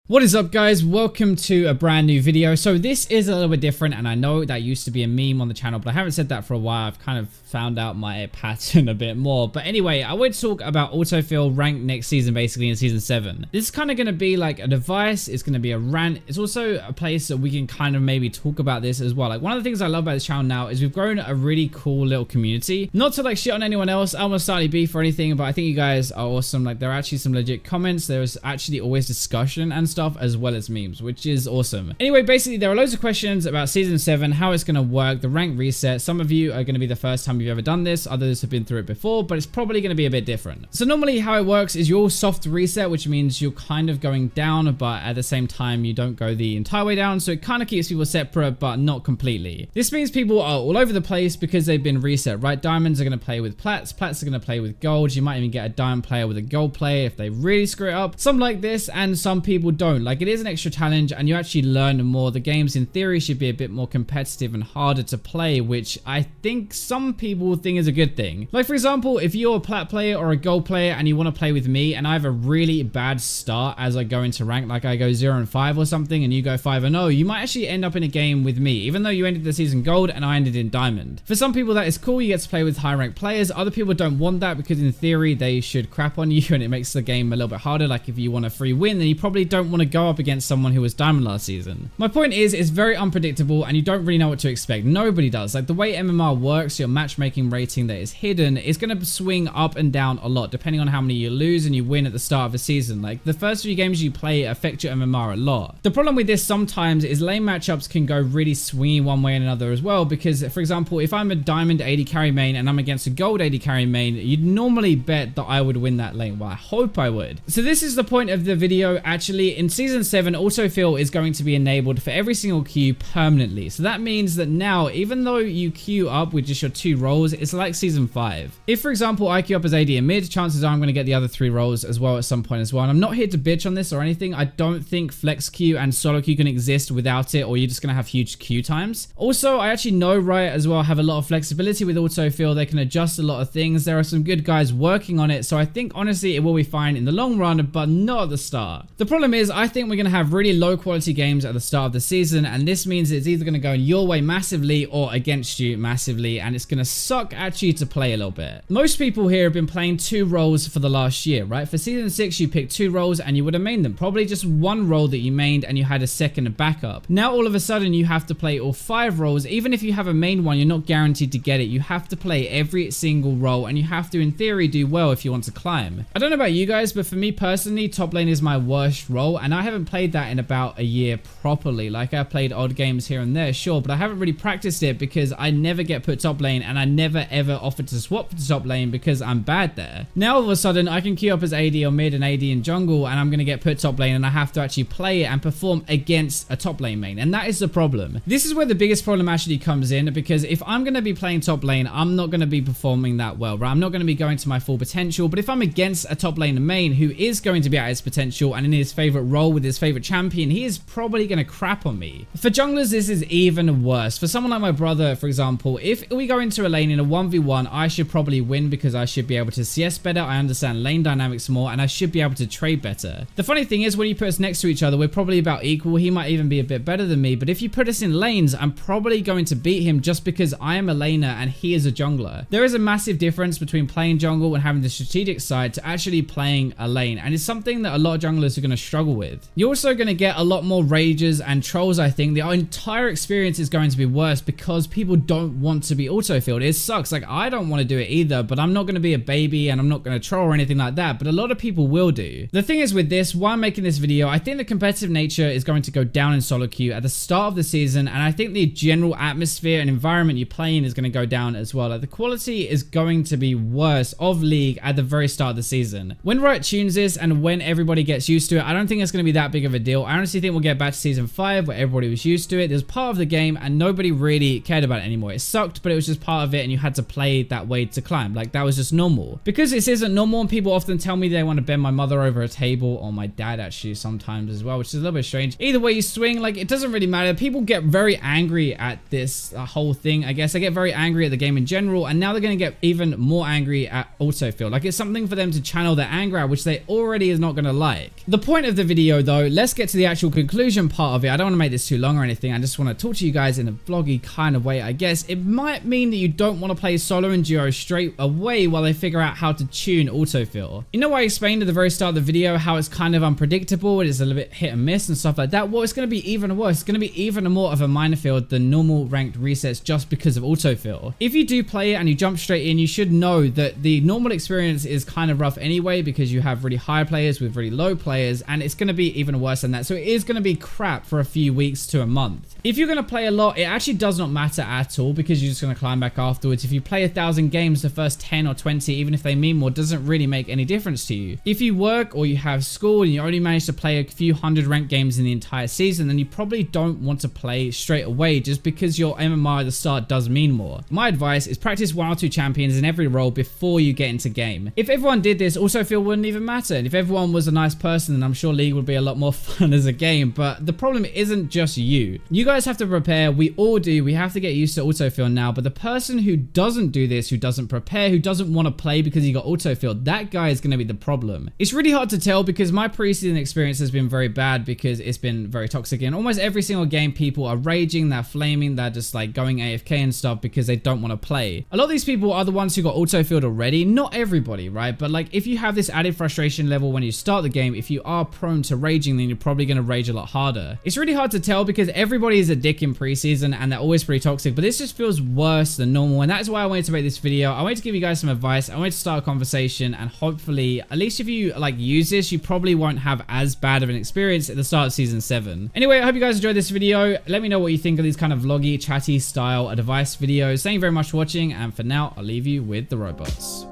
What is up, guys? Welcome to a brand new video. So this is a little bit different, and I know that used to be a meme on the channel, but I haven't said that for a while. I've kind of found out my pattern a bit more. But anyway, I would talk about autofill rank next season, basically in season 7. This is kind of going to be like a device. It's going to be a rant. It's also a place that we can kind of maybe talk about this as well. Like, one of the things I love about this channel now is we've grown a really cool little community. Not to like shit on anyone else. I don't want to start any beef or anything, but I think you guys are awesome. Like, there are actually some legit comments. There's actually always discussion and stuff, as well as memes, which is awesome. Anyway, basically there are loads of questions about season 7, how it's going to work, the rank reset. Some of you are going to be the first time you've ever done this, others have been through it before, but it's probably going to be a bit different. So normally how it works is you're all soft reset, which means you're kind of going down, but at the same time you don't go the entire way down, so it kind of keeps people separate, but not completely. This means people are all over the place because they've been reset, right? Diamonds are going to play with plats are going to play with golds. You might even get a diamond player with a gold player if they really screw it up. Some like this and some people don't. Like, it is an extra challenge and you actually learn more. The games in theory should be a bit more competitive and harder to play, which I think some people think is a good thing. Like, for example, if you're a plat player or a gold player and you want to play with me and I have a really bad start as I go into rank, like I go 0-5 or something and you go 5-0, you might actually end up in a game with me, even though you ended the season gold and I ended in diamond. For some people that is cool, you get to play with high rank players. Other people don't want that because in theory they should crap on you and it makes the game a little bit harder. Like, if you want a free win, then you probably don't want to go up against someone who was diamond last season. My point is, it's very unpredictable and you don't really know what to expect. Nobody does. Like, the way MMR works, your matchmaking rating that is hidden is going to swing up and down a lot depending on how many you lose and you win at the start of a season. Like, the first few games you play affect your MMR a lot. The problem with this sometimes is lane matchups can go really swingy one way and another as well, because for example, if I'm a diamond AD carry main and I'm against a gold AD carry main, you'd normally bet that I would win that lane. Well, I hope I would. So this is the point of the video. Actually, in season 7, autofill is going to be enabled for every single queue permanently. So that means that now, even though you queue up with just your 2 roles, it's like season 5. If for example I queue up as AD and mid, chances are I'm going to get the other 3 roles as well at some point as well. And I'm not here to bitch on this or anything. I don't think flex queue and solo queue can exist without it, or you're just going to have huge queue times. Also, I actually know Riot as well have a lot of flexibility with autofill. They can adjust a lot of things. There are some good guys working on it, so I think honestly it will be fine in the long run, but not at the start. The problem is, I think we're going to have really low quality games at the start of the season, and this means it's either going to go in your way massively or against you massively, and it's going to suck actually to play a little bit. Most people here have been playing 2 roles for the last year, right? For season 6 you picked 2 roles and you would have mained them. Probably just 1 role that you mained and you had a second backup. Now all of a sudden you have to play all 5 roles. Even if you have a main one, you're not guaranteed to get it. You have to play every single role, and you have to in theory do well if you want to climb. I don't know about you guys, but for me personally, top lane is my worst role, and I haven't played that in about a year properly. Like, I played odd games here and there, sure, but I haven't really practiced it because I never get put top lane, and I never ever offered to swap to top lane because I'm bad there. Now all of a sudden I can queue up as AD or mid and AD in jungle, and I'm going to get put top lane and I have to actually play it and perform against a top lane main, and that is the problem. This is where the biggest problem actually comes in, because if I'm going to be playing top lane, I'm not going to be performing that well, right? I'm not going to be going to my full potential. But if I'm against a top lane main who is going to be at his potential and in his favorite role with his favorite champion, he is probably going to crap on me. For junglers, this is even worse. For someone like my brother, for example, if we go into a lane in a 1v1, I should probably win because I should be able to CS better, I understand lane dynamics more, and I should be able to trade better. The funny thing is, when you put us next to each other, we're probably about equal. He might even be a bit better than me, but if you put us in lanes, I'm probably going to beat him just because I am a laner and he is a jungler. There is a massive difference between playing jungle and having the strategic side to actually playing a lane, and it's something that a lot of junglers are going to struggle with. You're also going to get a lot more rages and trolls. I think the entire experience is going to be worse because people don't want to be autofilled. It sucks. Like, I don't want to do it either, but I'm not going to be a baby and I'm not going to troll or anything like that, but a lot of people will do. The thing is with this, why I'm making this video, I think the competitive nature is going to go down in solo queue at the start of the season, and I think the general atmosphere and environment you play in is going to go down as well. Like, the quality is going to be worse of League at the very start of the season. When Riot tunes this and when everybody gets used to it, I don't think it's going to be that big of a deal. I honestly think we'll get back to season 5 where everybody was used to it. It was part of the game and nobody really cared about it anymore. It sucked, but it was just part of it and you had to play that way to climb. Like, that was just normal. Because this isn't normal, and people often tell me they want to bend my mother over a table, or my dad actually sometimes as well, which is a little bit strange. Either way you swing, like, it doesn't really matter. People get very angry at this whole thing, I guess. They get very angry at the game in general, and now they're going to get even more angry at autofill. Like, it's something for them to channel their anger out, which they already is not going to like. The point of the video video though, let's get to the actual conclusion part of it. I don't want to make this too long or anything. I just want to talk to you guys in a vloggy kind of way, I guess. It might mean that you don't want to play solo and duo straight away while they figure out how to tune autofill. You know, I explained at the very start of the video how it's kind of unpredictable, it is a little bit hit and miss and stuff like that. Well, it's going to be even worse. It's going to be even more of a minefield than normal ranked resets just because of autofill. If you do play it and you jump straight in, you should know that the normal experience is kind of rough anyway because you have really high players with really low players, and it's going to be even worse than that. So it is going to be crap for a few weeks to a month. If you're going to play a lot, it actually does not matter at all because you're just going to climb back afterwards. If you play 1,000 games, the first 10 or 20, even if they mean more, doesn't really make any difference to you. If you work or you have school and you only manage to play a few hundred ranked games in the entire season, then you probably don't want to play straight away just because your MMR at the start does mean more. My advice is practice 1 or 2 champions in every role before you get into game. If everyone did this, autofill wouldn't even matter. And if everyone was a nice person, then I'm sure League would be a lot more fun as a game. But the problem isn't just you. You guys have to prepare. We all do. We have to get used to autofill now. But the person who doesn't do this, who doesn't prepare, who doesn't want to play because he got autofill, that guy is going to be the problem. It's really hard to tell because my preseason experience has been very bad because it's been very toxic. In almost every single game, people are raging, they're flaming, they're just like going AFK and stuff because they don't want to play. A lot of these people are the ones who got autofilled already. Not everybody, right? But like if you have this added frustration level when you start the game, if you are prone to raging, then you're probably going to rage a lot harder. It's really hard to tell because everybody is a dick in preseason and they're always pretty toxic, but this just feels worse than normal, and that's why I wanted to make this video. I wanted to give you guys some advice. I wanted to start a conversation, and hopefully, at least if you like use this, you probably won't have as bad of an experience at the start of season 7. Anyway, I hope you guys enjoyed this video. Let me know what you think of these kind of vloggy, chatty style advice videos. Thank you very much for watching, and for now, I'll leave you with the robots.